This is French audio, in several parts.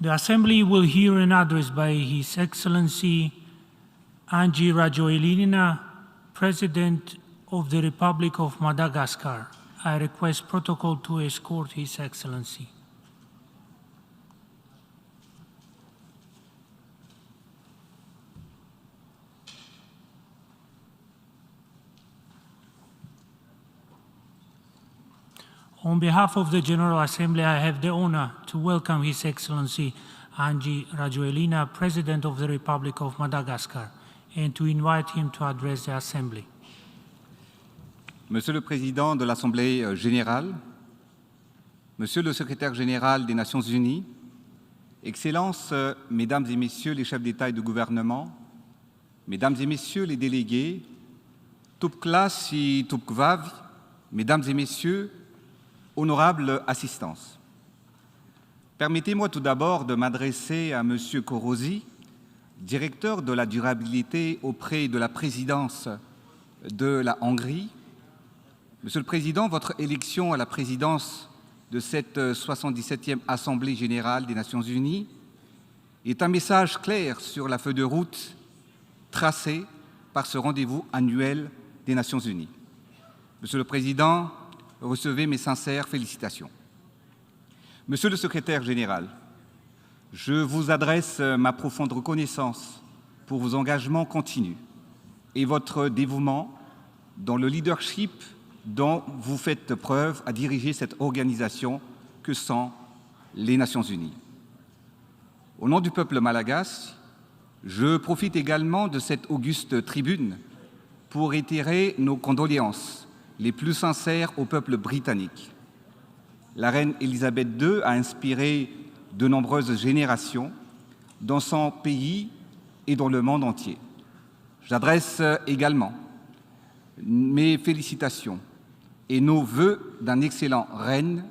The Assembly will hear an address by His Excellency Angie Rajoelina, President of the Republic of Madagascar. I request protocol to escort His Excellency. On behalf of the General Assembly, I have the honor to welcome His Excellency Angie Rajoelina, President of the Republic of Madagascar, and to invite him to address the Assembly. Monsieur le Président de l'Assemblée générale, Monsieur le Secrétaire général des Nations Unies, Excellences, Mesdames et Messieurs les chefs d'État et de gouvernement, Mesdames et Messieurs les délégués, Tupklas et Tupkvav, Mesdames et Messieurs, honorable assistance. Permettez-moi tout d'abord de m'adresser à M. Korosi, directeur de la durabilité auprès de la présidence de la Hongrie. Monsieur le Président, votre élection à la présidence de cette 77e Assemblée générale des Nations Unies est un message clair sur la feuille de route tracée par ce rendez-vous annuel des Nations Unies. Monsieur le Président, recevez mes sincères félicitations. Monsieur le Secrétaire général, je vous adresse ma profonde reconnaissance pour vos engagements continus et votre dévouement dans le leadership dont vous faites preuve à diriger cette organisation que sont les Nations Unies. Au nom du peuple malagasy, je profite également de cette auguste tribune pour réitérer nos condoléances les plus sincères au peuple britannique. La reine Elisabeth II a inspiré de nombreuses générations dans son pays et dans le monde entier. J'adresse également mes félicitations et nos vœux d'un excellent règne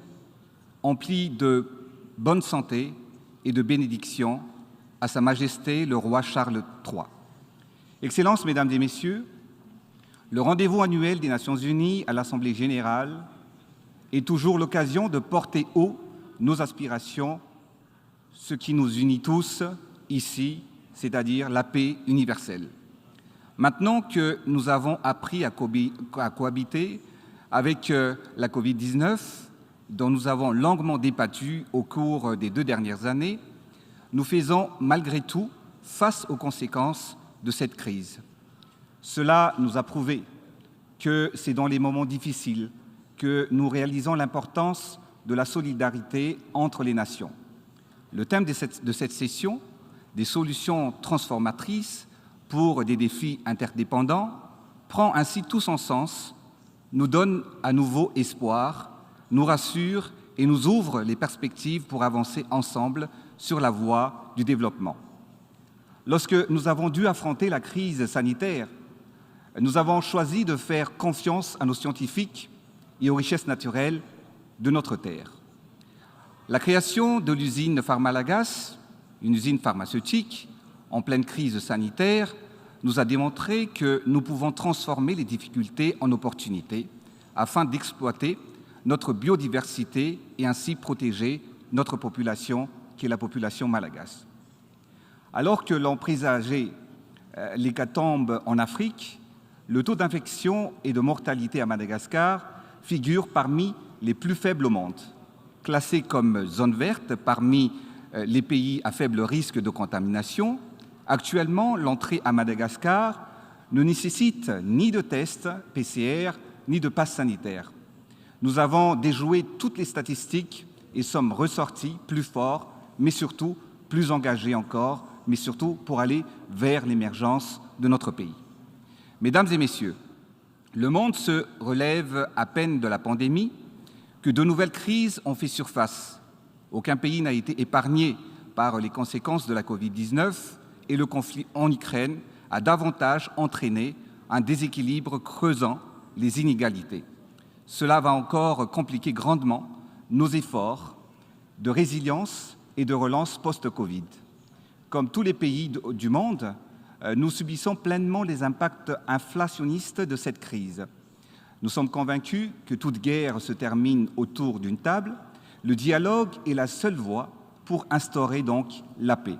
empli de bonne santé et de bénédictions à Sa Majesté le roi Charles III. Excellences, Mesdames et Messieurs, le rendez-vous annuel des Nations Unies à l'Assemblée générale est toujours l'occasion de porter haut nos aspirations, ce qui nous unit tous ici, c'est-à-dire la paix universelle. Maintenant que nous avons appris à cohabiter avec la Covid-19, dont nous avons longuement débattu au cours des 2 dernières années, nous faisons malgré tout face aux conséquences de cette crise. Cela nous a prouvé que c'est dans les moments difficiles que nous réalisons l'importance de la solidarité entre les nations. Le thème de cette session, des solutions transformatrices pour des défis interdépendants, prend ainsi tout son sens, nous donne à nouveau espoir, nous rassure et nous ouvre les perspectives pour avancer ensemble sur la voie du développement. Lorsque nous avons dû affronter la crise sanitaire, nous avons choisi de faire confiance à nos scientifiques et aux richesses naturelles de notre terre. La création de l'usine Pharmalagas, une usine pharmaceutique en pleine crise sanitaire, nous a démontré que nous pouvons transformer les difficultés en opportunités afin d'exploiter notre biodiversité et ainsi protéger notre population, qui est la population malagasy. Alors que l'on présageait l'hécatombe en Afrique, le taux d'infection et de mortalité à Madagascar figure parmi les plus faibles au monde. Classé comme zone verte parmi les pays à faible risque de contamination, actuellement, l'entrée à Madagascar ne nécessite ni de tests PCR ni de passe sanitaire. Nous avons déjoué toutes les statistiques et sommes ressortis plus forts, mais surtout plus engagés encore, mais surtout pour aller vers l'émergence de notre pays. Mesdames et Messieurs, le monde se relève à peine de la pandémie que de nouvelles crises ont fait surface. Aucun pays n'a été épargné par les conséquences de la Covid-19 et le conflit en Ukraine a davantage entraîné un déséquilibre creusant les inégalités. Cela va encore compliquer grandement nos efforts de résilience et de relance post-Covid. Comme tous les pays du monde, nous subissons pleinement les impacts inflationnistes de cette crise. Nous sommes convaincus que toute guerre se termine autour d'une table. Le dialogue est la seule voie pour instaurer donc la paix.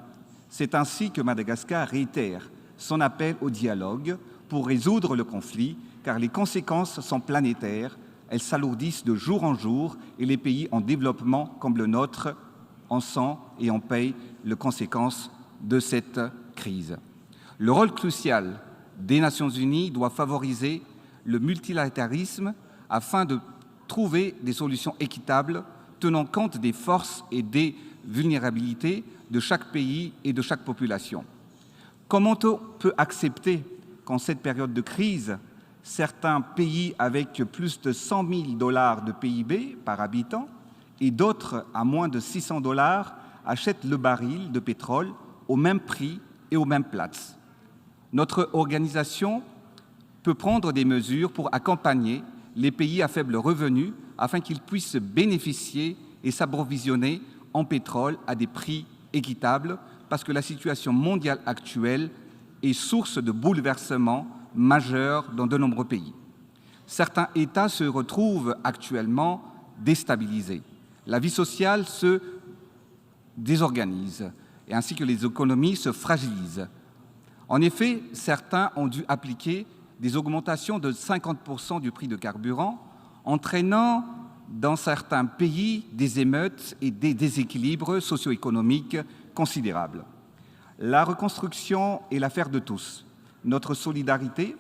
C'est ainsi que Madagascar réitère son appel au dialogue pour résoudre le conflit, car les conséquences sont planétaires, elles s'alourdissent de jour en jour et les pays en développement comme le nôtre en sont et en payent les conséquences de cette crise. Le rôle crucial des Nations Unies doit favoriser le multilatéralisme afin de trouver des solutions équitables tenant compte des forces et des vulnérabilités de chaque pays et de chaque population. Comment on peut accepter qu'en cette période de crise, certains pays avec plus de 100 000 $ de PIB par habitant et d'autres à moins de 600 $ achètent le baril de pétrole au même prix et aux mêmes places? Notre organisation peut prendre des mesures pour accompagner les pays à faible revenu afin qu'ils puissent bénéficier et s'approvisionner en pétrole à des prix équitables, parce que la situation mondiale actuelle est source de bouleversements majeurs dans de nombreux pays. Certains États se retrouvent actuellement déstabilisés. La vie sociale se désorganise, et ainsi que les économies se fragilisent. En effet, certains ont dû appliquer des augmentations de 50% du prix de carburant, entraînant dans certains pays des émeutes et des déséquilibres socio-économiques considérables. La reconstruction est l'affaire de tous. Notre solidarité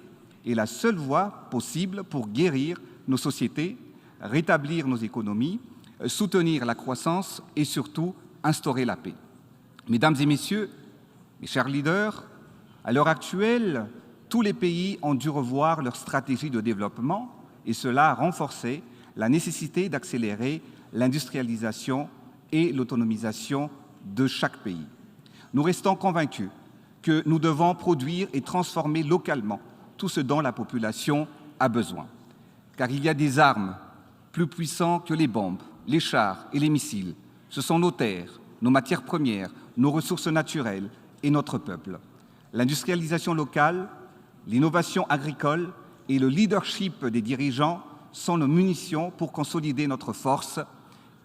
est la seule voie possible pour guérir nos sociétés, rétablir nos économies, soutenir la croissance et surtout instaurer la paix. Mesdames et messieurs, mes chers leaders, à l'heure actuelle, tous les pays ont dû revoir leur stratégie de développement et cela a renforcé la nécessité d'accélérer l'industrialisation et l'autonomisation de chaque pays. Nous restons convaincus que nous devons produire et transformer localement tout ce dont la population a besoin. Car il y a des armes plus puissantes que les bombes, les chars et les missiles. Ce sont nos terres, nos matières premières, nos ressources naturelles et notre peuple. L'industrialisation locale, l'innovation agricole et le leadership des dirigeants sont nos munitions pour consolider notre force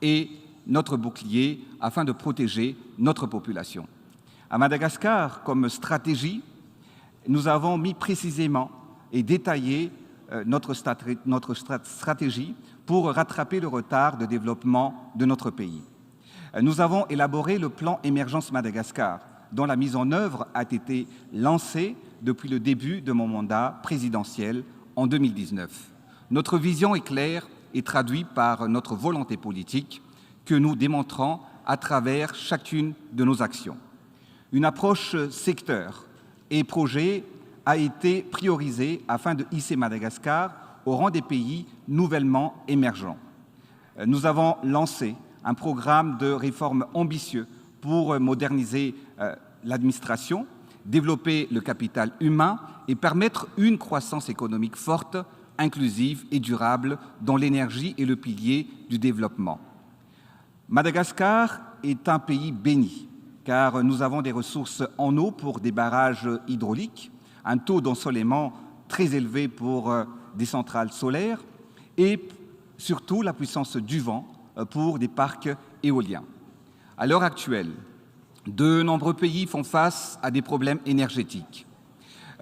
et notre bouclier afin de protéger notre population. À Madagascar, comme stratégie, nous avons mis précisément et détaillé notre stratégie pour rattraper le retard de développement de notre pays. Nous avons élaboré le plan Émergence Madagascar, dont la mise en œuvre a été lancée depuis le début de mon mandat présidentiel en 2019. Notre vision est claire et traduite par notre volonté politique que nous démontrons à travers chacune de nos actions. Une approche secteur et projet a été priorisée afin de hisser Madagascar au rang des pays nouvellement émergents. Nous avons lancé un programme de réforme ambitieux pour moderniser l'administration, développer le capital humain et permettre une croissance économique forte, inclusive et durable dont l'énergie est le pilier du développement. Madagascar est un pays béni, car nous avons des ressources en eau pour des barrages hydrauliques, un taux d'ensoleillement très élevé pour des centrales solaires et surtout la puissance du vent pour des parcs éoliens. À l'heure actuelle, de nombreux pays font face à des problèmes énergétiques.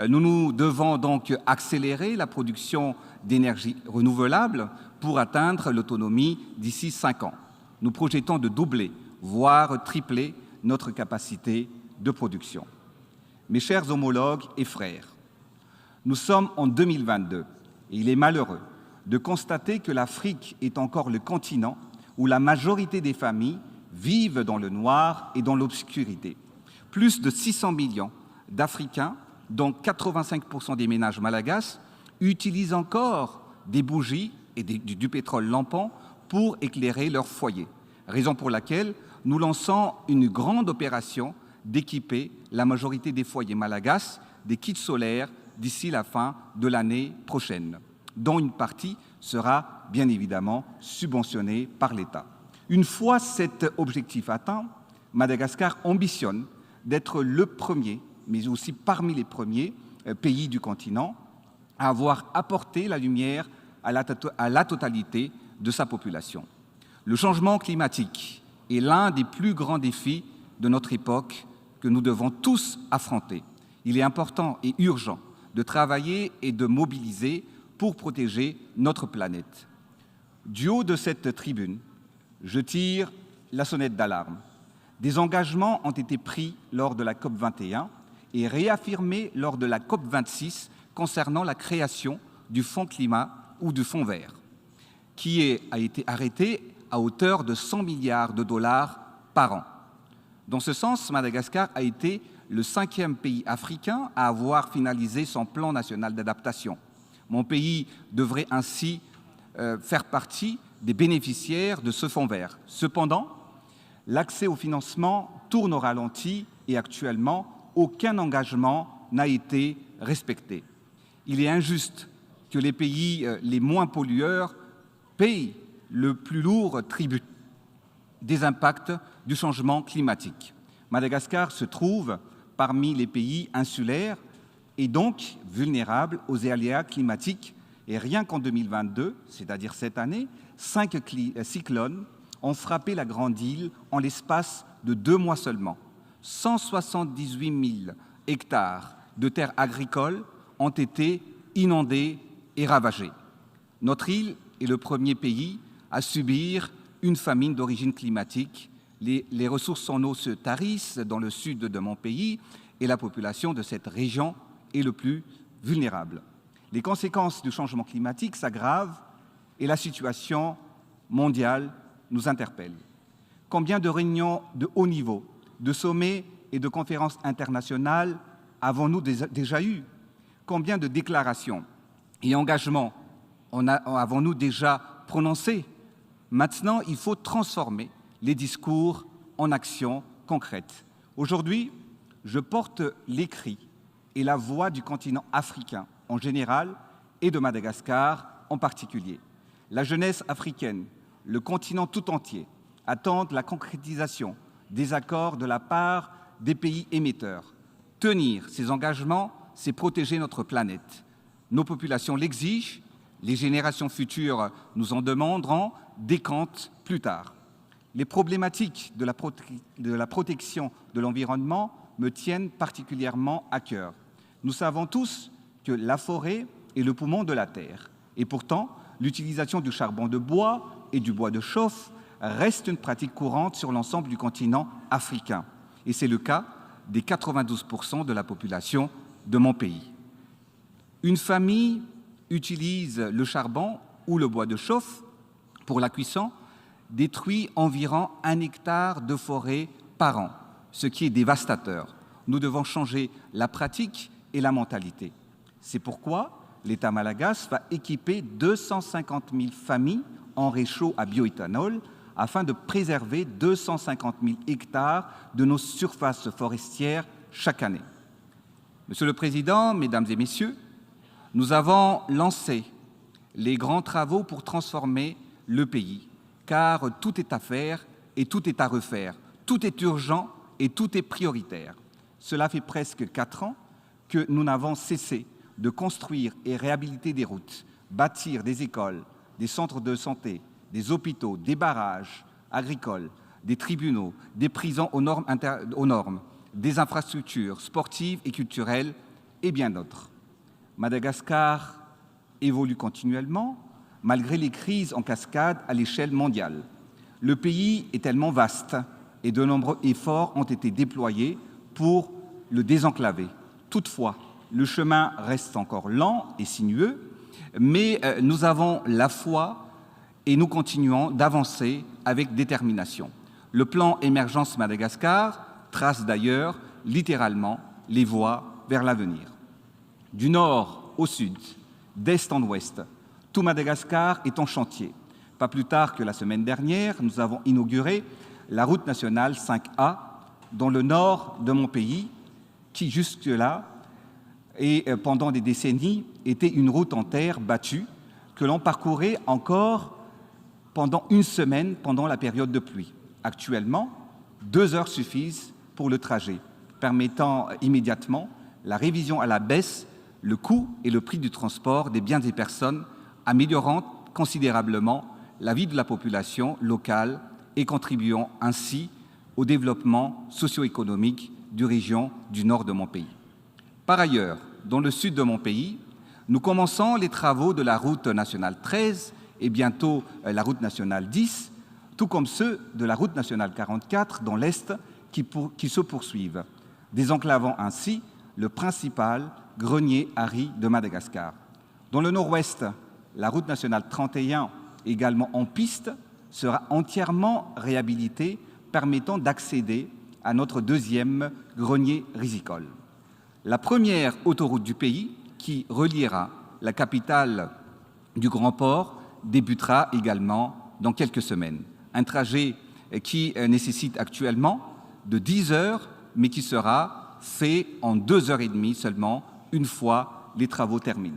Nous devons donc accélérer la production d'énergie renouvelable pour atteindre l'autonomie d'ici 5 ans. Nous projetons de doubler, voire tripler notre capacité de production. Mes chers homologues et frères, nous sommes en 2022 et il est malheureux de constater que l'Afrique est encore le continent où la majorité des familles vivent dans le noir et dans l'obscurité. Plus de 600 millions d'Africains, dont 85% des ménages malagasy, utilisent encore des bougies et du pétrole lampant pour éclairer leur foyer, raison pour laquelle nous lançons une grande opération d'équiper la majorité des foyers malagasy des kits solaires d'ici la fin de l'année prochaine, dont une partie sera bien évidemment subventionnée par l'État. Une fois cet objectif atteint, Madagascar ambitionne d'être le premier, mais aussi parmi les premiers pays du continent à avoir apporté la lumière à la totalité de sa population. Le changement climatique est l'un des plus grands défis de notre époque que nous devons tous affronter. Il est important et urgent de travailler et de mobiliser pour protéger notre planète. Du haut de cette tribune, je tire la sonnette d'alarme. Des engagements ont été pris lors de la COP21 et réaffirmés lors de la COP26 concernant la création du Fonds climat ou du Fonds vert, qui a été arrêté à hauteur de 100 milliards de dollars par an. Dans ce sens, Madagascar a été le 5e pays africain à avoir finalisé son plan national d'adaptation. Mon pays devrait ainsi faire partie des bénéficiaires de ce fonds vert. Cependant, l'accès au financement tourne au ralenti et actuellement, aucun engagement n'a été respecté. Il est injuste que les pays les moins pollueurs payent le plus lourd tribut des impacts du changement climatique. Madagascar se trouve parmi les pays insulaires et donc vulnérables aux aléas climatiques. Et rien qu'en 2022, c'est-à-dire cette année, 5 cyclones ont frappé la Grande Île en l'espace de 2 mois seulement. 178 000 hectares de terres agricoles ont été inondés et ravagés. Notre île est le premier pays à subir une famine d'origine climatique. Les ressources en eau se tarissent dans le sud de mon pays et la population de cette région est le plus vulnérable. Les conséquences du changement climatique s'aggravent et la situation mondiale nous interpelle. Combien de réunions de haut niveau, de sommets et de conférences internationales avons-nous déjà eues? Combien de déclarations et engagements avons-nous déjà prononcés? Maintenant, il faut transformer les discours en actions concrètes. Aujourd'hui, je porte les cris et la voix du continent africain en général et de Madagascar en particulier. La jeunesse africaine, le continent tout entier, attendent la concrétisation des accords de la part des pays émetteurs. Tenir ces engagements, c'est protéger notre planète. Nos populations l'exigent, les générations futures nous en demanderont des comptes plus tard. Les problématiques de la protection de l'environnement me tiennent particulièrement à cœur. Nous savons tous que la forêt est le poumon de la terre. Et pourtant, l'utilisation du charbon de bois et du bois de chauffe reste une pratique courante sur l'ensemble du continent africain. Et c'est le cas des 92% de la population de mon pays. Une famille utilise le charbon ou le bois de chauffe pour la cuisson, détruit environ 1 hectare de forêt par an, ce qui est dévastateur. Nous devons changer la pratique et la mentalité. C'est pourquoi l'État malagasy va équiper 250 000 familles en réchaud à bioéthanol afin de préserver 250 000 hectares de nos surfaces forestières chaque année. Monsieur le Président, Mesdames et Messieurs, nous avons lancé les grands travaux pour transformer le pays, car tout est à faire et tout est à refaire, tout est urgent et tout est prioritaire. Cela fait presque 4 ans que nous n'avons cessé de construire et réhabiliter des routes, bâtir des écoles, des centres de santé, des hôpitaux, des barrages agricoles, des tribunaux, des prisons aux normes, des infrastructures sportives et culturelles et bien d'autres. Madagascar évolue continuellement malgré les crises en cascade à l'échelle mondiale. Le pays est tellement vaste et de nombreux efforts ont été déployés pour le désenclaver. Toutefois, le chemin reste encore lent et sinueux, mais nous avons la foi et nous continuons d'avancer avec détermination. Le plan Émergence Madagascar trace d'ailleurs littéralement les voies vers l'avenir. Du nord au sud, d'est en ouest, tout Madagascar est en chantier. Pas plus tard que la semaine dernière, nous avons inauguré la route nationale 5A dans le nord de mon pays, qui jusque-là et pendant des décennies était une route en terre battue que l'on parcourait encore pendant une semaine pendant la période de pluie. Actuellement, 2 heures suffisent pour le trajet, permettant immédiatement la révision à la baisse, le coût et le prix du transport des biens et personnes, améliorant considérablement la vie de la population locale et contribuant ainsi au développement socio-économique du région du nord de mon pays. Par ailleurs, dans le sud de mon pays, nous commençons les travaux de la route nationale 13 et bientôt la route nationale 10, tout comme ceux de la route nationale 44 dans l'Est qui se poursuivent, désenclavant ainsi le principal grenier à riz de Madagascar. Dans le nord-ouest, la route nationale 31, également en piste, sera entièrement réhabilitée, permettant d'accéder à notre deuxième grenier risicole. La première autoroute du pays, qui reliera la capitale du Grand Port, débutera également dans quelques semaines. Un trajet qui nécessite actuellement de 10 heures, mais qui sera fait en 2 heures et demie seulement, une fois les travaux terminés.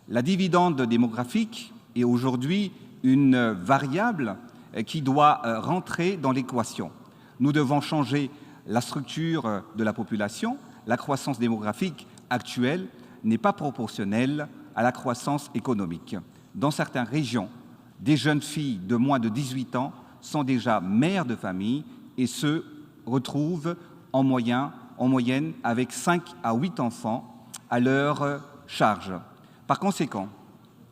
La dividende démographique est aujourd'hui une variable qui doit rentrer dans l'équation. Nous devons changer la structure de la population. La croissance démographique actuelle n'est pas proportionnelle à la croissance économique. Dans certaines régions, des jeunes filles de moins de 18 ans sont déjà mères de famille et se retrouvent en moyenne avec 5 à 8 enfants à leur charge. Par conséquent,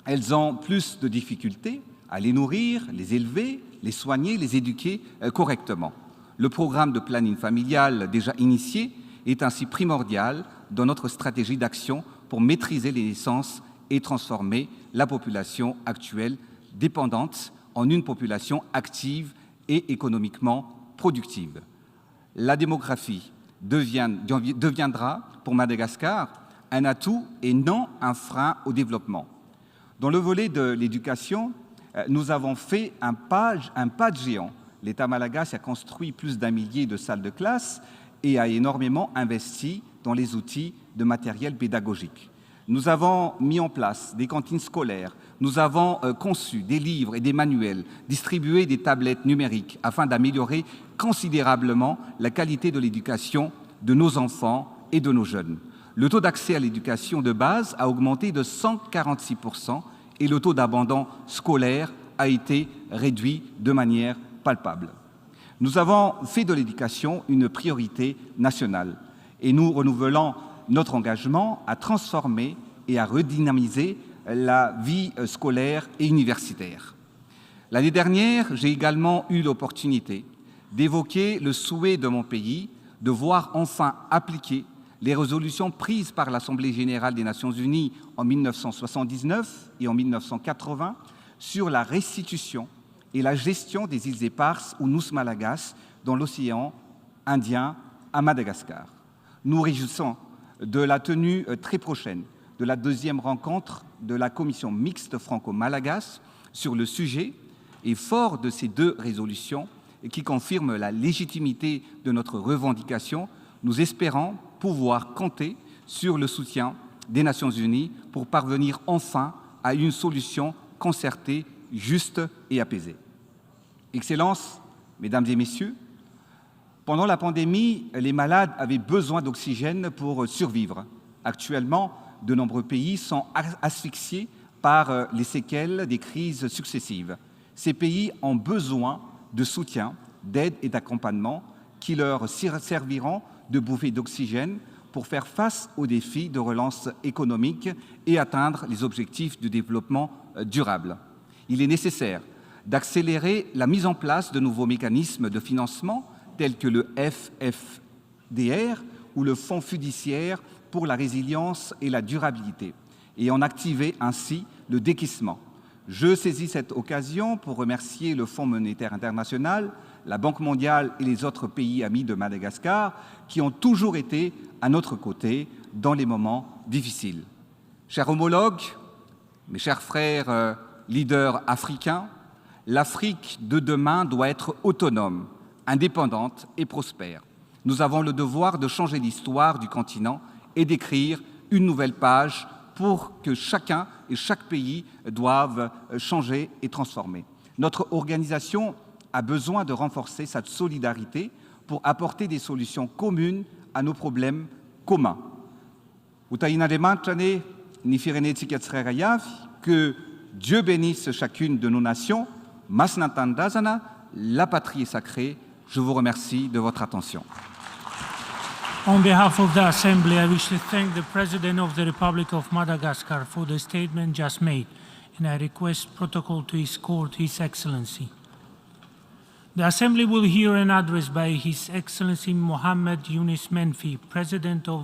elles ont plus de difficultés à les nourrir, les élever, les soigner, les éduquer correctement. Le programme de planning familial déjà initié est ainsi primordial dans notre stratégie d'action pour maîtriser les naissances et transformer la population actuelle dépendante en une population active et économiquement productive. La démographie deviendra pour Madagascar un atout et non un frein au développement. Dans le volet de l'éducation, nous avons fait un pas de géant. L'État malagasy a construit plus d'1 millier de salles de classe et a énormément investi dans les outils de matériel pédagogique. Nous avons mis en place des cantines scolaires, nous avons conçu des livres et des manuels, distribué des tablettes numériques afin d'améliorer considérablement la qualité de l'éducation de nos enfants et de nos jeunes. Le taux d'accès à l'éducation de base a augmenté de 146% et le taux d'abandon scolaire a été réduit de manière palpable. Nous avons fait de l'éducation une priorité nationale et nous renouvelons notre engagement à transformer et à redynamiser la vie scolaire et universitaire. L'année dernière, j'ai également eu l'opportunité d'évoquer le souhait de mon pays de voir enfin appliquer les résolutions prises par l'Assemblée générale des Nations unies en 1979 et en 1980 sur la restitution et la gestion des îles éparses ou Nus Malagas dans l'océan Indien à Madagascar. Nous réjouissons de la tenue très prochaine de la deuxième rencontre de la commission mixte franco-malagasy sur le sujet et fort de ces 2 résolutions qui confirment la légitimité de notre revendication, nous espérons pouvoir compter sur le soutien des Nations unies pour parvenir enfin à une solution concertée, juste et apaisée. Excellences, Mesdames et Messieurs, pendant la pandémie, les malades avaient besoin d'oxygène pour survivre. Actuellement, de nombreux pays sont asphyxiés par les séquelles des crises successives. Ces pays ont besoin de soutien, d'aide et d'accompagnement qui leur serviront de bouffée d'oxygène pour faire face aux défis de relance économique et atteindre les objectifs du développement durable. Il est nécessaire d'accélérer la mise en place de nouveaux mécanismes de financement tels que le FFDR ou le Fonds fiduciaire pour la résilience et la durabilité, et en activer ainsi le décaissement. Je saisis cette occasion pour remercier le Fonds monétaire international, la Banque mondiale et les autres pays amis de Madagascar qui ont toujours été à notre côté dans les moments difficiles. Chers homologues, mes chers frères leaders africains, l'Afrique de demain doit être autonome, indépendante et prospère. Nous avons le devoir de changer l'histoire du continent et d'écrire une nouvelle page pour que chacun et chaque pays doivent changer et transformer. Notre organisation a besoin de renforcer sa solidarité pour apporter des solutions communes à nos problèmes communs. Que Dieu bénisse chacune de nos nations, Masnantandazana, la patrie est sacrée. Je vous remercie de votre attention. On behalf of the Assembly, I wish to thank the President of the Republic of Madagascar for the statement just made, and I request protocol to escort His Excellency. The Assembly will hear an address by His Excellency Mohammed Yunus Menfi, President of